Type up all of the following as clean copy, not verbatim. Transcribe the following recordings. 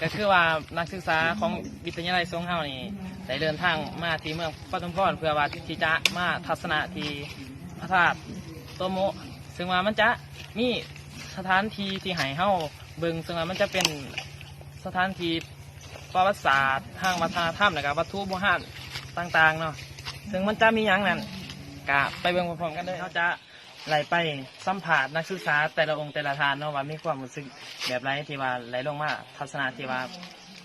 ก็คือว่านักศึกษาของวิทยาลัยสงฆ์เฮานี่ได้เดินทางมาที่เมืองปทุมพรเพื่อว่าที่จะมาทัศนะที่พระธาตุโตโมะซึ่งว่ามันจะมีสถานที่ที่ให้เฮาเบิ่งซึ่งว่ามันจะเป็นสถานที่ประวัติศาสตร์ทางวัฒนธรรมและก็วัตถุโบราณต่างๆเนาะซึ่งมันจะมีอย่างนั้นก็ไปเบิ่งพร้อมๆกันเลยเขาจะไล่ไปสัมผัสนักศึกษาแต่ละองค์แต่ละท่านเนาะว่ามีความรู้สึกแบบไรที่ว่าไหลลงมาทัศนะที่ว่า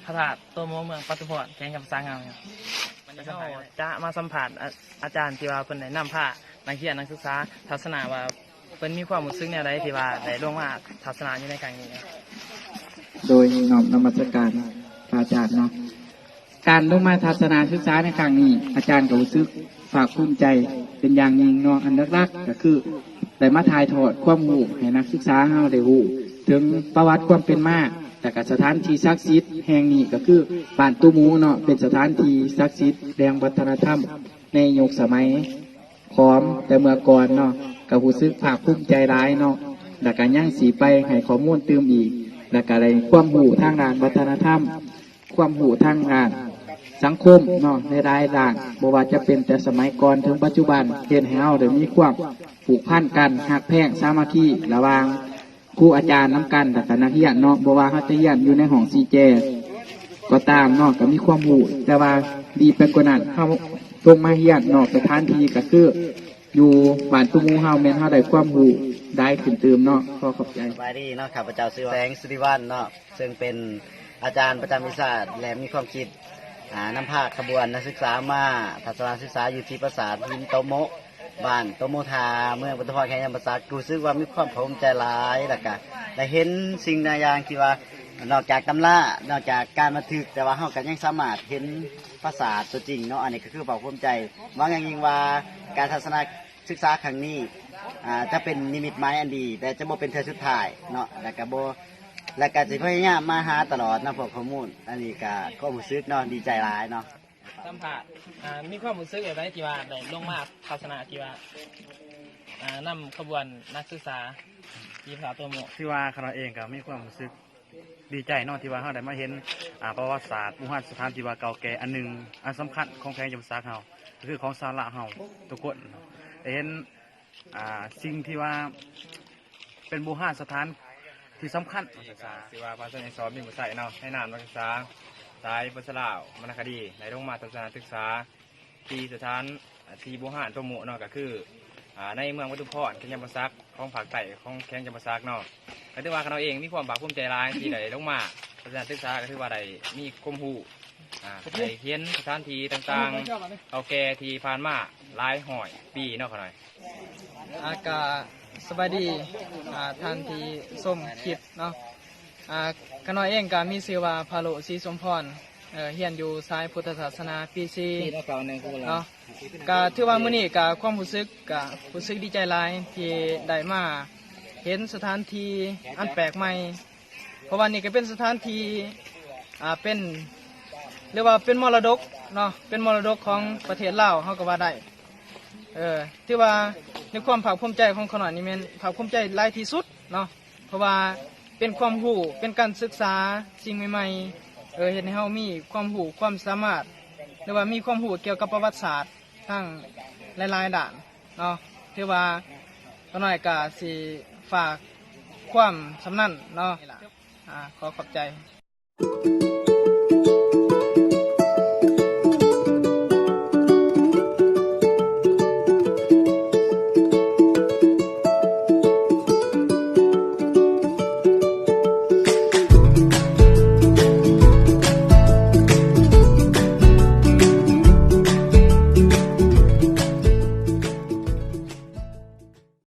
พระธาตุโตโมะเมืองปทุมพรแข่งกับสร้างงานครับมันจะมาสัมผัสอาจารย์ที่ว่าเพิ่นได้นำผ้านักเรียนนักศึกษาทัศนะว่าเพิ่นมีความรู้สึกแนวใดที่ว่าไหลลงมาทัศนะอยู่ในครั้งนี้ครับ โดยน้อมนมัสการพระอาจารย์เนาะการลงมาทัศนศึกษาในครั้งนี้อาจารย์ก็รู้สึกฝากภูมิใจเป็นอย่างยิ่งเนาะอันแรกก็คือได้มาถ่ายทอดความรู้ให้นักศึกษาเฮาได้รู้ถึงประวัติความเป็นมาแต่กับสถานที่ศักดิ์สิทธิ์แห่งนี้ก็คือบ้านตุมูเนาะเป็นสถานที่ศักดิ์สิทธิ์แดงวัฒนธรรมในยุคสมัยพร้อมแต่เมื่อก่อนเนาะก็รู้สึกภาคภูมิใจร้ายเนาะแล้วก็ยังสีไปให้ข้อมูลเติมอีกแล้วก็อะไรความรู้ทางด้านวัฒนธรรมความรู้ทางด้านสังคมเนาะในรายด่านบ่ว่าจะเป็นแต่สมัยก่อนถึงปัจจุบันเห็นให้เฮาได้มีความผูกพันกันหักแพงสามัคคีระหว่างครูอาจารย์น้ำกันแต่คณะเรียนเนาะบ่ว่าเขาจะเรียนอยู่ในห้องซีเจก็ตามเนาะก็มีความรู้แต่ว่าดีไปกว่านั้นเฮาลงมาเรียนเนาะสถานที่ก็คืออยู่บ้านตุมูเฮาแม่นเฮาได้ความรู้ได้ขึ้นเติมเนาะขอขอบใจสบายดีเนาะข้าพเจ้าชื่อแสงสุริวัฒน์เนาะซึ่งเป็นอาจารย์ประจำวิชาและมีความคิดนำพาขบวนนักศึกษามาทัศนศึกษาอยู่ที่ปราสาทหินโตโมะบ้านโตโมทาเมืองปทุมพรแข่งยามประสาทรู้สึกว่ามีความภูมิใจหลายแล้วก็ได้เห็นสิ่งหลายอย่างที่ว่านอกจากตำรานอกจากการบันทึกแต่ว่าเฮาก็ยังสามารถเห็นปราสาทตัวจริงเนาะอันนี้ก็คือความภูมิใจว่าอย่างยิ่งว่าการทัศนศึกษาครั้งนี้จะเป็นนิมิตหมายอันดีแต่จะบ่เป็นเทื่อสุดท้ายเนาะแล้วก็จะพยายามมาหาตลอดนะพวกข้อมูลอันนี้ก็รู้สึกเนาะดีใจหลายเนาะสัมผัสมีความรู้สึกอะไรที่ว่าได้ลงมาทัศนะที่ว่า นำขบวนนักศึกษาที่พระโตโมะที่ว่าคณะเองก็มีความรู้สึกดีใจเนาะที่ว่าเราได้มาเห็นประวัติศาสตร์โบราณสถานที่ว่าเก่าแก่อันหนึ่งอันสำคัญของแข่งยมซักเฮาก็คือของสาระเฮาทุกคนได้เห็นสิ่งที่ว่าเป็นโบราณสถานที่สำคัญนักศึกษาที่ว่าพระเจ้าในสอนมีบุตรใส่เนาะให้นานนักศึกษาสายบัสลาวมรรณคดีในโรงมาทัศนศึกษาที่สถานที่โบราณโตโมะเนาะก็คือในเมืองปทุมพรแข่งยมซักของภาคใต้ของแข่งยมซักเนาะก็ถือว่าเราเองมีความภาคภูมิใจร้ายที่ได้ลงมาทัศนศึกษาก็ถือว่าได้มีความรู้ได้เห็นสถานที่ต่างๆเอาแก่ที่ผ่านมาหลายหอยปีเนาะขน่อยอากาสบายดีท่านที่ส้มคลิปเนาะขน้อยเองก็มีชื่อว่าพาโลศรีสมพรเฮียนอยู่สายพุทธศาสนาปีซีเนาะก็ถือว่ามื้อนี้ก็ความรู้สึกก็รู้สึกดีใจหลายที่ได้มาเห็นสถานที่อันแปลกใหม่เพราะว่านี่ก็เป็นสถานที่เป็นเรียกว่าเป็นมรดกเนาะเป็นมรดกของประเทศลาวเฮาก็ว่าได้ที่ว่าในความภาคภูมิใจของขน้อยนี่แม่นภาคภูมิใจหลายที่สุดเนาะเพราะว่าเป็นความรู้เป็นการศึกษาสิ่งใหม่ๆเห็นให้เฮามีความรู้ความสามารถหรือว่ามีความรู้เกี่ยวกับประวัติศาสตร์ทั้งหลายๆด้านเนาะที่ว่าขน้อยก็สิฝากความสำนันเนาะขอขอบใจ